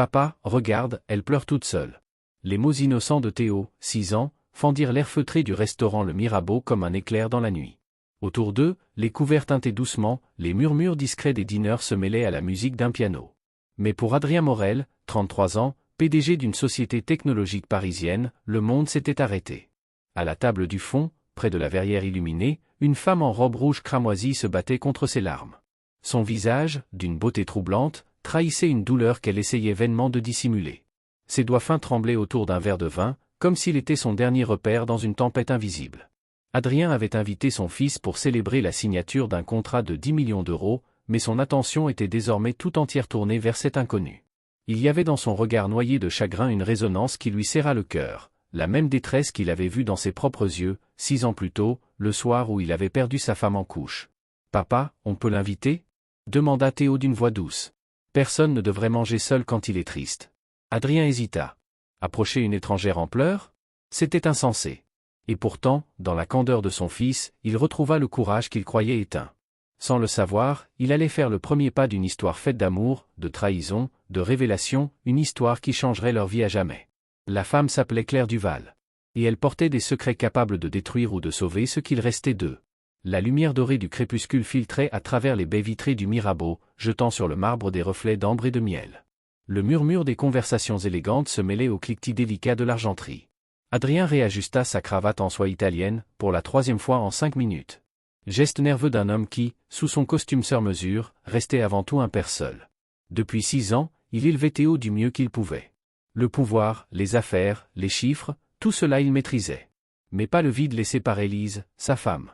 Papa, regarde, elle pleure toute seule. Les mots innocents de Théo, 6 ans, fendirent l'air feutré du restaurant Le Mirabeau comme un éclair dans la nuit. Autour d'eux, les couverts tintaient doucement, les murmures discrets des dîneurs se mêlaient à la musique d'un piano. Mais pour Adrien Morel, 33 ans, PDG d'une société technologique parisienne, le monde s'était arrêté. À la table du fond, près de la verrière illuminée, une femme en robe rouge cramoisie se battait contre ses larmes. Son visage, d'une beauté troublante, trahissait une douleur qu'elle essayait vainement de dissimuler. Ses doigts fins tremblaient autour d'un verre de vin, comme s'il était son dernier repère dans une tempête invisible. Adrien avait invité son fils pour célébrer la signature d'un contrat de 10 millions d'euros, mais son attention était désormais tout entière tournée vers cet inconnu. Il y avait dans son regard noyé de chagrin une résonance qui lui serra le cœur, la même détresse qu'il avait vue dans ses propres yeux, 6 ans plus tôt, le soir où il avait perdu sa femme en couche. « Papa, on peut l'inviter » demanda Théo d'une voix douce. Personne ne devrait manger seul quand il est triste. Adrien hésita. Approcher une étrangère en pleurs? C'était insensé. Et pourtant, dans la candeur de son fils, il retrouva le courage qu'il croyait éteint. Sans le savoir, il allait faire le premier pas d'une histoire faite d'amour, de trahison, de révélation, une histoire qui changerait leur vie à jamais. La femme s'appelait Claire Duval. Et elle portait des secrets capables de détruire ou de sauver ce qu'il restait d'eux. La lumière dorée du crépuscule filtrait à travers les baies vitrées du Mirabeau, jetant sur le marbre des reflets d'ambre et de miel. Le murmure des conversations élégantes se mêlait au cliquetis délicat de l'argenterie. Adrien réajusta sa cravate en soie italienne, pour la 3e fois en 5 minutes. Geste nerveux d'un homme qui, sous son costume sur mesure, restait avant tout un père seul. Depuis 6 ans, il élevait Théo du mieux qu'il pouvait. Le pouvoir, les affaires, les chiffres, tout cela il maîtrisait. Mais pas le vide laissé par Élise, sa femme.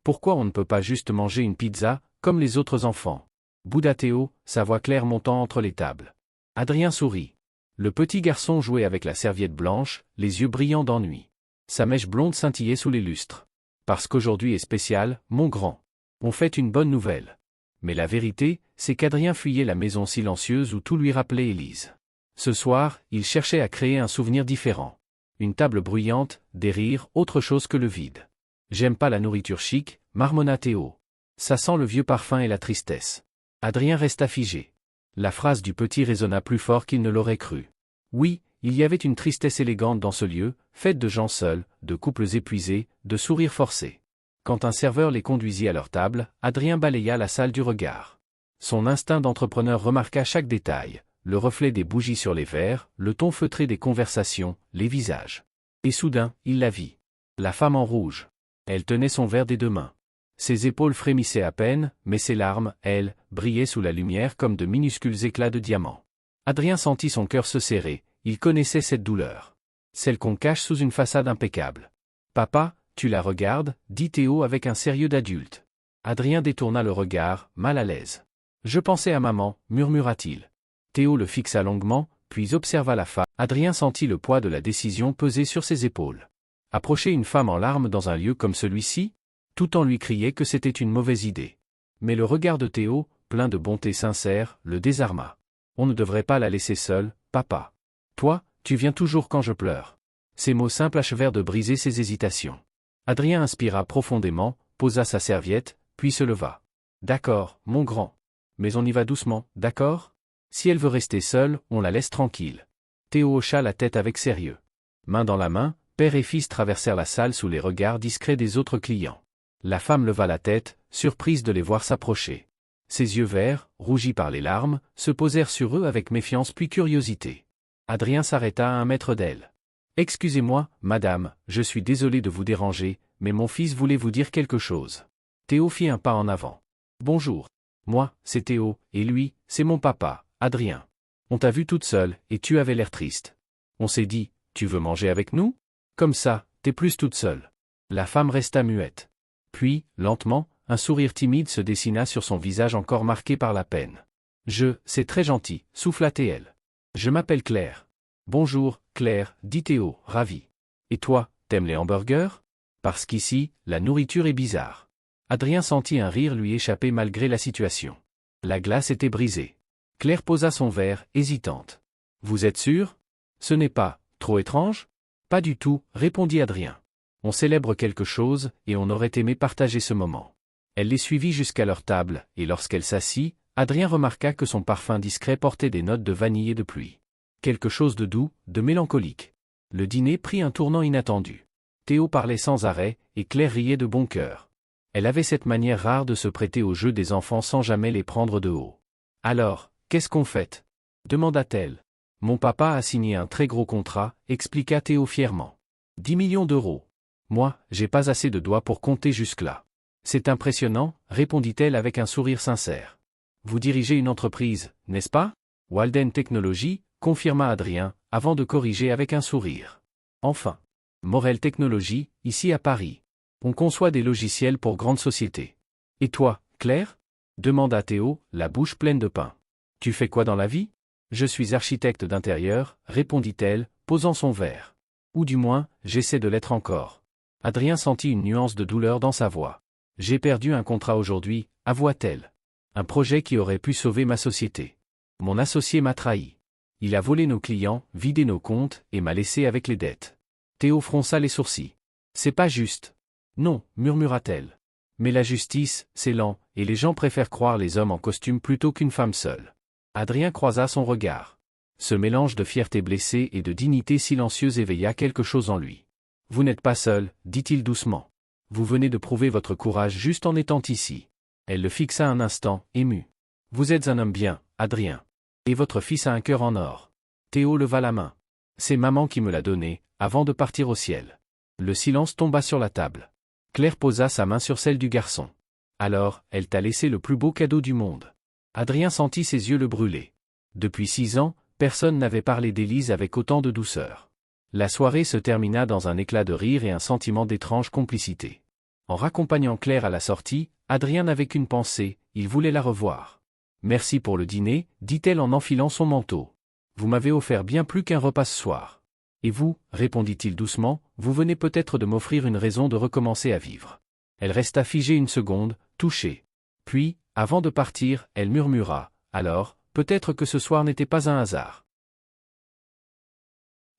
Pourquoi on ne peut pas juste manger une pizza, comme les autres enfants? Bouda Théo, sa voix claire montant entre les tables. Adrien sourit. Le petit garçon jouait avec la serviette blanche, les yeux brillants d'ennui. Sa mèche blonde scintillait sous les lustres. Parce qu'aujourd'hui est spécial, mon grand. On fête une bonne nouvelle. Mais la vérité, c'est qu'Adrien fuyait la maison silencieuse où tout lui rappelait Élise. Ce soir, il cherchait à créer un souvenir différent. Une table bruyante, des rires, autre chose que le vide. J'aime pas la nourriture chic, marmonna Théo. Ça sent le vieux parfum et la tristesse. Adrien resta figé. La phrase du petit résonna plus fort qu'il ne l'aurait cru. Oui, il y avait une tristesse élégante dans ce lieu, faite de gens seuls, de couples épuisés, de sourires forcés. Quand un serveur les conduisit à leur table, Adrien balaya la salle du regard. Son instinct d'entrepreneur remarqua chaque détail, le reflet des bougies sur les verres, le ton feutré des conversations, les visages. Et soudain, il la vit. La femme en rouge. Elle tenait son verre des 2 mains. Ses épaules frémissaient à peine, mais ses larmes, elles, brillaient sous la lumière comme de minuscules éclats de diamants. Adrien sentit son cœur se serrer, il connaissait cette douleur. Celle qu'on cache sous une façade impeccable. « Papa, tu la regardes » dit Théo avec un sérieux d'adulte. Adrien détourna le regard, mal à l'aise. « Je pensais à maman » murmura-t-il. Théo le fixa longuement, puis observa la femme. Adrien sentit le poids de la décision peser sur ses épaules. Approcher une femme en larmes dans un lieu comme celui-ci? Tout en lui criait que c'était une mauvaise idée. Mais le regard de Théo, plein de bonté sincère, le désarma. On ne devrait pas la laisser seule, papa. Toi, tu viens toujours quand je pleure. Ces mots simples achevèrent de briser ses hésitations. Adrien inspira profondément, posa sa serviette, puis se leva. D'accord, mon grand. Mais on y va doucement, d'accord? Si elle veut rester seule, on la laisse tranquille. Théo hocha la tête avec sérieux. Main dans la main, père et fils traversèrent la salle sous les regards discrets des autres clients. La femme leva la tête, surprise de les voir s'approcher. Ses yeux verts, rougis par les larmes, se posèrent sur eux avec méfiance puis curiosité. Adrien s'arrêta à 1 mètre d'elle. « Excusez-moi, madame, je suis désolé de vous déranger, mais mon fils voulait vous dire quelque chose. » Théo fit un pas en avant. « Bonjour. Moi, c'est Théo, et lui, c'est mon papa, Adrien. On t'a vu toute seule, et tu avais l'air triste. On s'est dit, tu veux manger avec nous? Comme ça, t'es plus toute seule. » La femme resta muette. Puis, lentement, un sourire timide se dessina sur son visage encore marqué par la peine. « C'est très gentil, » souffla-t-elle. « Je m'appelle Claire. »« Bonjour, Claire, » dit Théo, ravi. « Et toi, t'aimes les hamburgers? Parce qu'ici, la nourriture est bizarre. » Adrien sentit un rire lui échapper malgré la situation. La glace était brisée. Claire posa son verre, hésitante. « Vous êtes sûr? Ce n'est pas trop étrange? » « Pas du tout, » répondit Adrien. « On célèbre quelque chose, et on aurait aimé partager ce moment. » Elle les suivit jusqu'à leur table, et lorsqu'elle s'assit, Adrien remarqua que son parfum discret portait des notes de vanille et de pluie. quelque chose de doux, de mélancolique. Le dîner prit un tournant inattendu. Théo parlait sans arrêt, et Claire riait de bon cœur. Elle avait cette manière rare de se prêter aux jeux des enfants sans jamais les prendre de haut. « Alors, qu'est-ce qu'on fait ?» demanda-t-elle. « Mon papa a signé un très gros contrat, expliqua Théo fièrement. 10 millions d'euros. Moi, j'ai pas assez de doigts pour compter jusque-là. C'est impressionnant, répondit-elle avec un sourire sincère. Vous dirigez une entreprise, n'est-ce pas? Walden Technologies, confirma Adrien, avant de corriger avec un sourire. Enfin. Morel Technologies, ici à Paris. On conçoit des logiciels pour grandes sociétés. Et toi, Claire? Demanda Théo, la bouche pleine de pain. Tu fais quoi dans la vie? Je suis architecte d'intérieur, répondit-elle, posant son verre. Ou du moins, j'essaie de l'être encore. Adrien sentit une nuance de douleur dans sa voix. J'ai perdu un contrat aujourd'hui, avoua-t-elle. Un projet qui aurait pu sauver ma société. Mon associé m'a trahi. Il a volé nos clients, vidé nos comptes, et m'a laissé avec les dettes. Théo fronça les sourcils. C'est pas juste. Non, murmura-t-elle. Mais la justice, c'est lent, et les gens préfèrent croire les hommes en costume plutôt qu'une femme seule. Adrien croisa son regard. Ce mélange de fierté blessée et de dignité silencieuse éveilla quelque chose en lui. Vous n'êtes pas seul, dit-il doucement. Vous venez de prouver votre courage juste en étant ici. Elle le fixa un instant, émue. Vous êtes un homme bien, Adrien. Et votre fils a un cœur en or. Théo leva la main. C'est maman qui me l'a donné, avant de partir au ciel. Le silence tomba sur la table. Claire posa sa main sur celle du garçon. Alors, elle t'a laissé le plus beau cadeau du monde. Adrien sentit ses yeux le brûler. Depuis 6 ans, personne n'avait parlé d'Élise avec autant de douceur. La soirée se termina dans un éclat de rire et un sentiment d'étrange complicité. En raccompagnant Claire à la sortie, Adrien n'avait qu'une pensée, il voulait la revoir. Merci pour le dîner, dit-elle en enfilant son manteau. Vous m'avez offert bien plus qu'un repas ce soir. Et vous, répondit-il doucement, vous venez peut-être de m'offrir une raison de recommencer à vivre. Elle resta figée une seconde, touchée. Puis, avant de partir, elle murmura, alors, peut-être que ce soir n'était pas un hasard.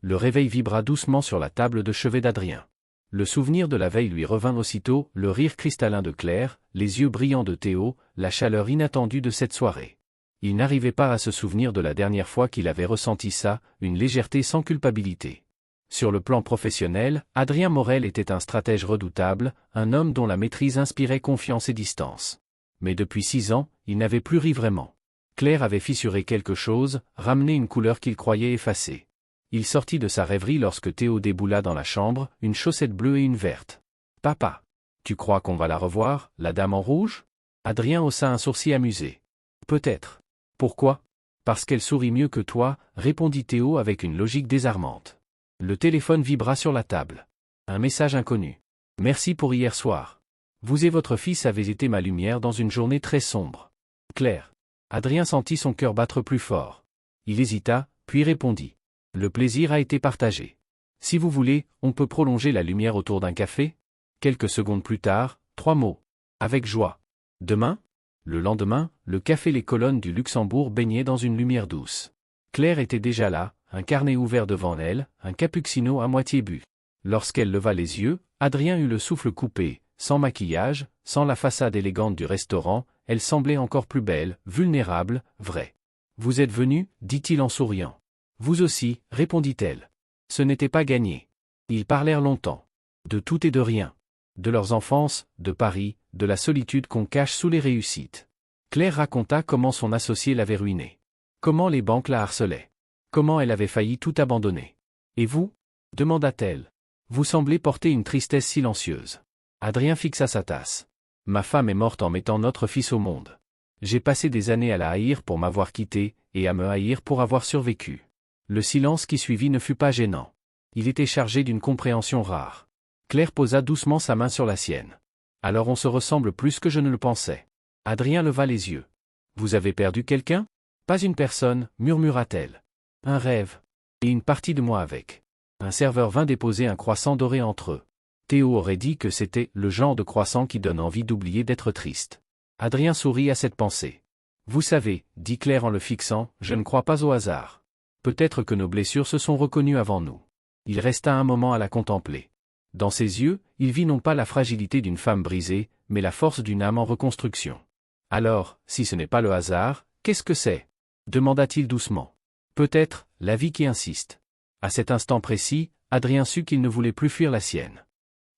Le réveil vibra doucement sur la table de chevet d'Adrien. Le souvenir de la veille lui revint aussitôt, le rire cristallin de Claire, les yeux brillants de Théo, la chaleur inattendue de cette soirée. Il n'arrivait pas à se souvenir de la dernière fois qu'il avait ressenti ça, une légèreté sans culpabilité. Sur le plan professionnel, Adrien Morel était un stratège redoutable, un homme dont la maîtrise inspirait confiance et distance. Mais depuis 6 ans, il n'avait plus ri vraiment. Claire avait fissuré quelque chose, ramené une couleur qu'il croyait effacée. Il sortit de sa rêverie lorsque Théo déboula dans la chambre, une chaussette bleue et une verte. « Papa, tu crois qu'on va la revoir, la dame en rouge ?» Adrien haussa un sourcil amusé. « Peut-être. Pourquoi ? Parce qu'elle sourit mieux que toi, répondit Théo avec une logique désarmante. Le téléphone vibra sur la table. Un message inconnu. Merci pour hier soir. Vous et votre fils avez été ma lumière dans une journée très sombre. Claire. Adrien sentit son cœur battre plus fort. Il hésita, puis répondit. Le plaisir a été partagé. Si vous voulez, on peut prolonger la lumière autour d'un café ? Quelques secondes plus tard, 3 mots. Avec joie. Demain ? Le lendemain, le café Les Colonnes du Luxembourg baignait dans une lumière douce. Claire était déjà là, un carnet ouvert devant elle, un cappuccino à moitié bu. Lorsqu'elle leva les yeux, Adrien eut le souffle coupé, sans maquillage, sans la façade élégante du restaurant, elle semblait encore plus belle, vulnérable, vraie. « Vous êtes venu ?» dit-il en souriant. « Vous aussi » répondit-elle. Ce n'était pas gagné. Ils parlèrent longtemps. De tout et de rien. De leurs enfances, de Paris, de la solitude qu'on cache sous les réussites. Claire raconta comment son associé l'avait ruinée. Comment les banques la harcelaient. Comment elle avait failli tout abandonner. « Et vous ?» demanda-t-elle. « Vous semblez porter une tristesse silencieuse. » Adrien fixa sa tasse. « Ma femme est morte en mettant notre fils au monde. J'ai passé des années à la haïr pour m'avoir quitté, et à me haïr pour avoir survécu. » Le silence qui suivit ne fut pas gênant. Il était chargé d'une compréhension rare. Claire posa doucement sa main sur la sienne. « Alors on se ressemble plus que je ne le pensais. » Adrien leva les yeux. « Vous avez perdu quelqu'un ? » Pas une personne, murmura-t-elle. Un rêve. Et une partie de moi avec. Un serveur vint déposer un croissant doré entre eux. Théo aurait dit que c'était le genre de croissant qui donne envie d'oublier d'être triste. Adrien sourit à cette pensée. Vous savez, dit Claire en le fixant, je ne crois pas au hasard. Peut-être que nos blessures se sont reconnues avant nous. Il resta un moment à la contempler. Dans ses yeux, il vit non pas la fragilité d'une femme brisée, mais la force d'une âme en reconstruction. Alors, si ce n'est pas le hasard, qu'est-ce que c'est ? Demanda-t-il doucement. Peut-être, la vie qui insiste. À cet instant précis, Adrien sut qu'il ne voulait plus fuir la sienne.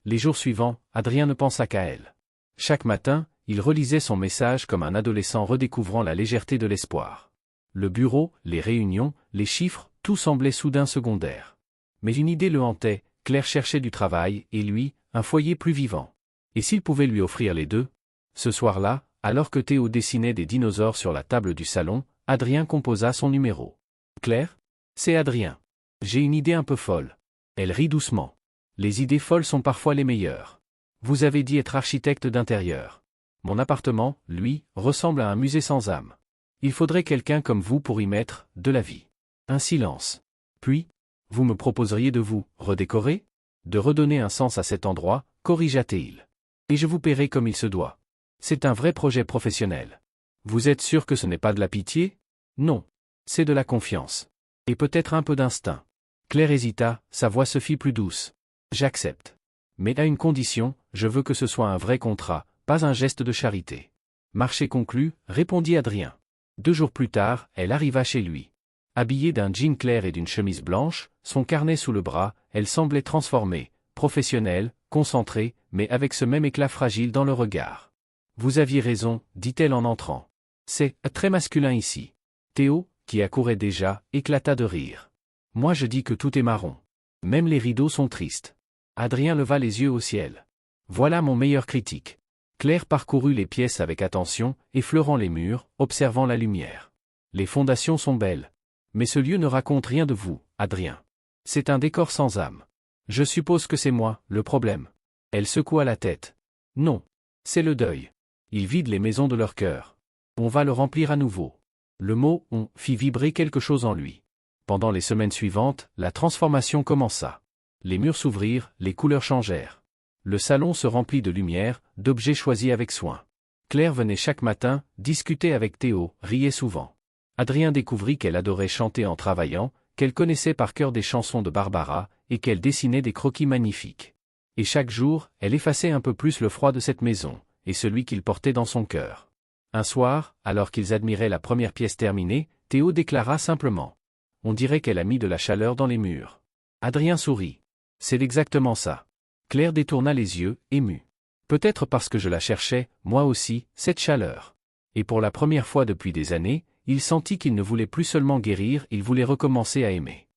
Les jours suivants, Adrien ne pensa qu'à elle. Chaque matin, il relisait son message comme un adolescent redécouvrant la légèreté de l'espoir. Le bureau, les réunions, les chiffres, tout semblait soudain secondaire. Mais une idée le hantait, Claire cherchait du travail, et lui, un foyer plus vivant. Et s'il pouvait lui offrir les deux? Ce soir-là, alors que Théo dessinait des dinosaures sur la table du salon, Adrien composa son numéro. « Claire ? C'est Adrien. J'ai une idée un peu folle. » Elle rit doucement. Les idées folles sont parfois les meilleures. Vous avez dit être architecte d'intérieur. Mon appartement, lui, ressemble à un musée sans âme. Il faudrait quelqu'un comme vous pour y mettre de la vie. Un silence. Puis, vous me proposeriez de vous redécorer? De redonner un sens à cet endroit, corrigea-t-il. Et je vous paierai comme il se doit. C'est un vrai projet professionnel. Vous êtes sûr que ce n'est pas de la pitié? Non. C'est de la confiance. Et peut-être un peu d'instinct. Claire hésita, sa voix se fit plus douce. J'accepte. Mais à une condition, je veux que ce soit un vrai contrat, pas un geste de charité. Marché conclu, répondit Adrien. 2 jours plus tard, elle arriva chez lui. Habillée d'un jean clair et d'une chemise blanche, son carnet sous le bras, elle semblait transformée, professionnelle, concentrée, mais avec ce même éclat fragile dans le regard. Vous aviez raison, dit-elle en entrant. C'est très masculin ici. Théo, qui accourait déjà, éclata de rire. Moi je dis que tout est marron. Même les rideaux sont tristes. Adrien leva les yeux au ciel. Voilà mon meilleur critique. Claire parcourut les pièces avec attention, effleurant les murs, observant la lumière. Les fondations sont belles. Mais ce lieu ne raconte rien de vous, Adrien. C'est un décor sans âme. Je suppose que c'est moi, le problème. Elle secoua la tête. Non. C'est le deuil. Ils vident les maisons de leur cœur. On va le remplir à nouveau. Le mot « on » fit vibrer quelque chose en lui. Pendant les semaines suivantes, la transformation commença. Les murs s'ouvrirent, les couleurs changèrent. Le salon se remplit de lumière, d'objets choisis avec soin. Claire venait chaque matin, discutait avec Théo, riait souvent. Adrien découvrit qu'elle adorait chanter en travaillant, qu'elle connaissait par cœur des chansons de Barbara, et qu'elle dessinait des croquis magnifiques. Et chaque jour, elle effaçait un peu plus le froid de cette maison, et celui qu'il portait dans son cœur. Un soir, alors qu'ils admiraient la première pièce terminée, Théo déclara simplement. On dirait qu'elle a mis de la chaleur dans les murs. Adrien sourit. C'est exactement ça. Claire détourna les yeux, émue. Peut-être parce que je la cherchais, moi aussi, cette chaleur. Et pour la première fois depuis des années, il sentit qu'il ne voulait plus seulement guérir, il voulait recommencer à aimer.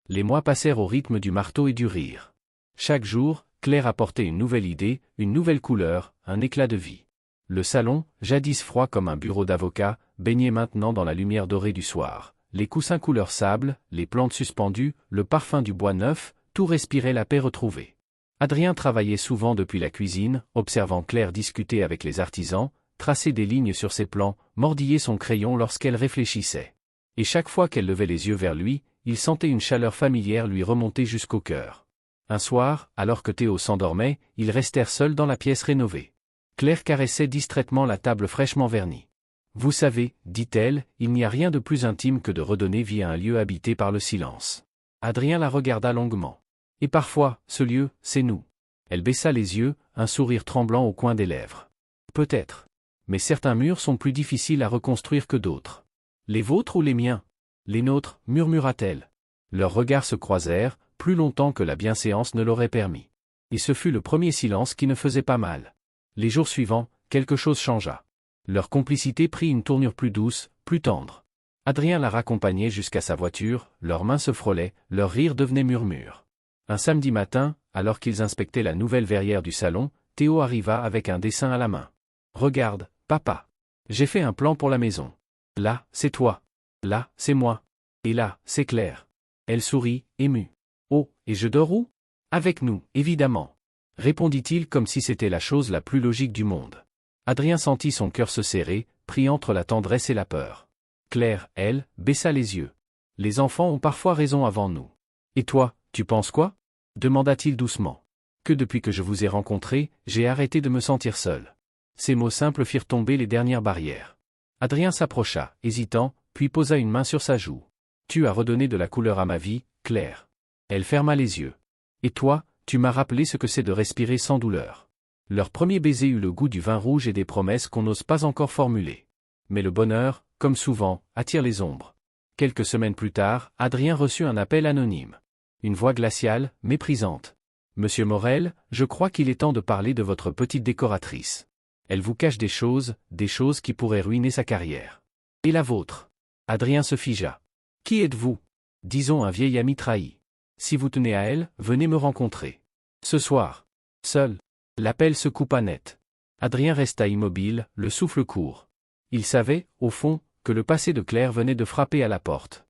Les mois passèrent au rythme du marteau et du rire. Chaque jour, Claire apportait une nouvelle idée, une nouvelle couleur, un éclat de vie. Le salon, jadis froid comme un bureau d'avocat, baignait maintenant dans la lumière dorée du soir. Les coussins couleur sable, les plantes suspendues, le parfum du bois neuf, tout respirait la paix retrouvée. Adrien travaillait souvent depuis la cuisine, observant Claire discuter avec les artisans, tracer des lignes sur ses plans, mordiller son crayon lorsqu'elle réfléchissait. Et chaque fois qu'elle levait les yeux vers lui, il sentait une chaleur familière lui remonter jusqu'au cœur. Un soir, alors que Théo s'endormait, ils restèrent seuls dans la pièce rénovée. Claire caressait distraitement la table fraîchement vernie. « Vous savez, dit-elle, il n'y a rien de plus intime que de redonner vie à un lieu habité par le silence. » Adrien la regarda longuement. « Et parfois, ce lieu, c'est nous. » Elle baissa les yeux, un sourire tremblant au coin des lèvres. « Peut-être. Mais certains murs sont plus difficiles à reconstruire que d'autres. »« Les vôtres ou les miens ?»« Les nôtres, murmura-t-elle. » Leurs regards se croisèrent, plus longtemps que la bienséance ne l'aurait permis. Et ce fut le premier silence qui ne faisait pas mal. Les jours suivants, quelque chose changea. Leur complicité prit une tournure plus douce, plus tendre. Adrien la raccompagnait jusqu'à sa voiture, leurs mains se frôlaient, leur rire devenait murmure. Un samedi matin, alors qu'ils inspectaient la nouvelle verrière du salon, Théo arriva avec un dessin à la main. « Regarde, papa. J'ai fait un plan pour la maison. Là, c'est toi. Là, c'est moi. Et là, c'est Claire. » Elle sourit, émue. « Oh, et je dors où ? » ?»« Avec nous, évidemment. » Répondit-il comme si c'était la chose la plus logique du monde. Adrien sentit son cœur se serrer, pris entre la tendresse et la peur. Claire, elle, baissa les yeux. « Les enfants ont parfois raison avant nous. Et toi, tu penses quoi ?» demanda-t-il doucement. « Que depuis que je vous ai rencontré, j'ai arrêté de me sentir seul. » Ces mots simples firent tomber les dernières barrières. Adrien s'approcha, hésitant, puis posa une main sur sa joue. « Tu as redonné de la couleur à ma vie, Claire. » Elle ferma les yeux. « Et toi, tu m'as rappelé ce que c'est de respirer sans douleur. » Leur premier baiser eut le goût du vin rouge et des promesses qu'on n'ose pas encore formuler. Mais le bonheur, comme souvent, attire les ombres. Quelques semaines plus tard, Adrien reçut un appel anonyme. Une voix glaciale, méprisante. « Monsieur Morel, je crois qu'il est temps de parler de votre petite décoratrice. Elle vous cache des choses qui pourraient ruiner sa carrière. Et la vôtre ?» Adrien se figea. « Qui êtes-vous » ? Disons un vieil ami trahi. « Si vous tenez à elle, venez me rencontrer. Ce soir. » Seul. L'appel se coupa net. Adrien resta immobile, le souffle court. Il savait, au fond, que le passé de Claire venait de frapper à la porte.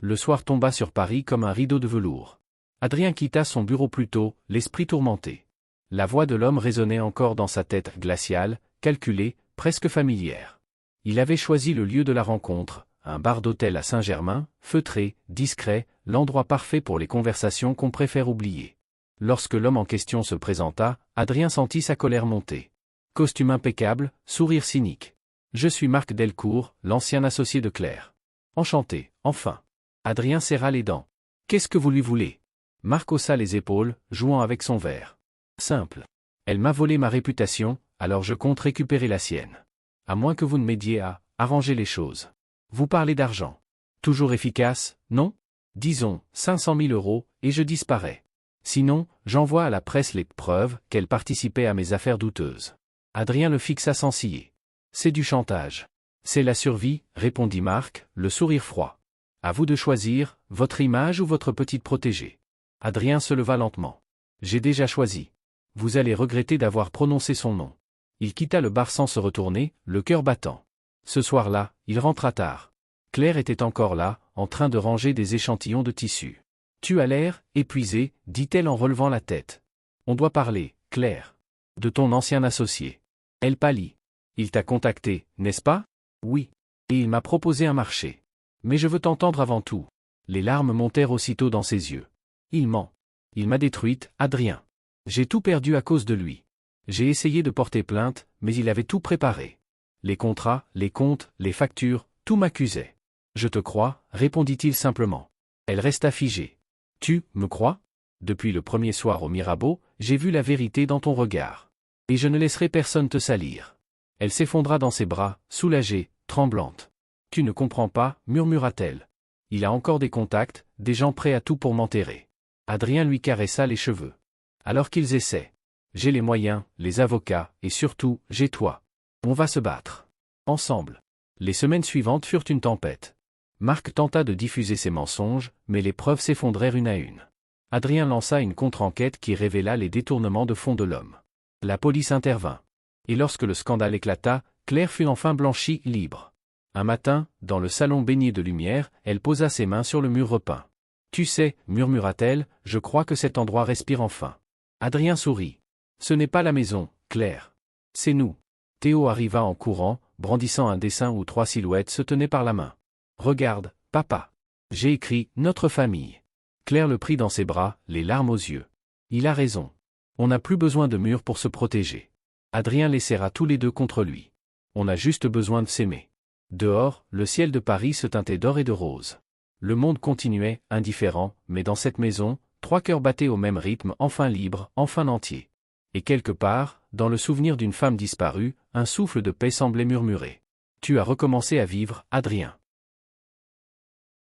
Le soir tomba sur Paris comme un rideau de velours. Adrien quitta son bureau plus tôt, l'esprit tourmenté. La voix de l'homme résonnait encore dans sa tête glaciale, calculée, presque familière. Il avait choisi le lieu de la rencontre, un bar d'hôtel à Saint-Germain, feutré, discret, l'endroit parfait pour les conversations qu'on préfère oublier. Lorsque l'homme en question se présenta, Adrien sentit sa colère monter. Costume impeccable, sourire cynique. « Je suis Marc Delcourt, l'ancien associé de Claire. Enchanté, enfin. » Adrien serra les dents. « Qu'est-ce que vous lui voulez ?» Marc haussa les épaules, jouant avec son verre. « Simple. Elle m'a volé ma réputation, alors je compte récupérer la sienne. À moins que vous ne m'aidiez à arranger les choses. Vous parlez d'argent. Toujours efficace, non ? Disons, 500 000 €, et je disparais. Sinon, j'envoie à la presse les preuves qu'elle participait à mes affaires douteuses. » Adrien le fixa sans ciller. « C'est du chantage. »« C'est la survie, » répondit Marc, le sourire froid. « À vous de choisir, votre image ou votre petite protégée. » Adrien se leva lentement. « J'ai déjà choisi. Vous allez regretter d'avoir prononcé son nom. » Il quitta le bar sans se retourner, le cœur battant. Ce soir-là, il rentra tard. Claire était encore là, en train de ranger des échantillons de tissu. « Tu as l'air épuisé, » dit-elle en relevant la tête. « On doit parler, Claire. De ton ancien associé. » Elle pâlit. « Il t'a contacté, n'est-ce pas ? » ?»« Oui. Et il m'a proposé un marché. Mais je veux t'entendre avant tout. » Les larmes montèrent aussitôt dans ses yeux. « Il ment. Il m'a détruite, Adrien. J'ai tout perdu à cause de lui. J'ai essayé de porter plainte, mais il avait tout préparé. Les contrats, les comptes, les factures, tout m'accusait. « Je te crois, » répondit-il simplement. Elle resta figée. « Tu me crois ? Depuis le premier soir au Mirabeau, j'ai vu la vérité dans ton regard. Et je ne laisserai personne te salir. » Elle s'effondra dans ses bras, soulagée, tremblante. « Tu ne comprends pas, » murmura-t-elle. « Il a encore des contacts, des gens prêts à tout pour m'enterrer. » Adrien lui caressa les cheveux. « Alors qu'ils essaient. J'ai les moyens, les avocats, et surtout, j'ai toi. On va se battre. Ensemble. » Les semaines suivantes furent une tempête. Marc tenta de diffuser ses mensonges, mais les preuves s'effondrèrent une à une. Adrien lança une contre-enquête qui révéla les détournements de fonds de l'homme. La police intervint. Et lorsque le scandale éclata, Claire fut enfin blanchie, libre. Un matin, dans le salon baigné de lumière, elle posa ses mains sur le mur repeint. « Tu sais, » murmura-t-elle, « je crois que cet endroit respire enfin. » Adrien sourit. « Ce n'est pas la maison, Claire. C'est nous. » Théo arriva en courant, brandissant un dessin où 3 silhouettes se tenaient par la main. « Regarde, papa. J'ai écrit « Notre famille ». Claire le prit dans ses bras, les larmes aux yeux. « Il a raison. On n'a plus besoin de murs pour se protéger. » Adrien les serra tous les deux contre lui. « On a juste besoin de s'aimer. » Dehors, le ciel de Paris se teintait d'or et de rose. Le monde continuait, indifférent, mais dans cette maison, 3 cœurs battaient au même rythme, enfin libres, enfin entiers. Et quelque part, dans le souvenir d'une femme disparue, un souffle de paix semblait murmurer. « Tu as recommencé à vivre, Adrien. »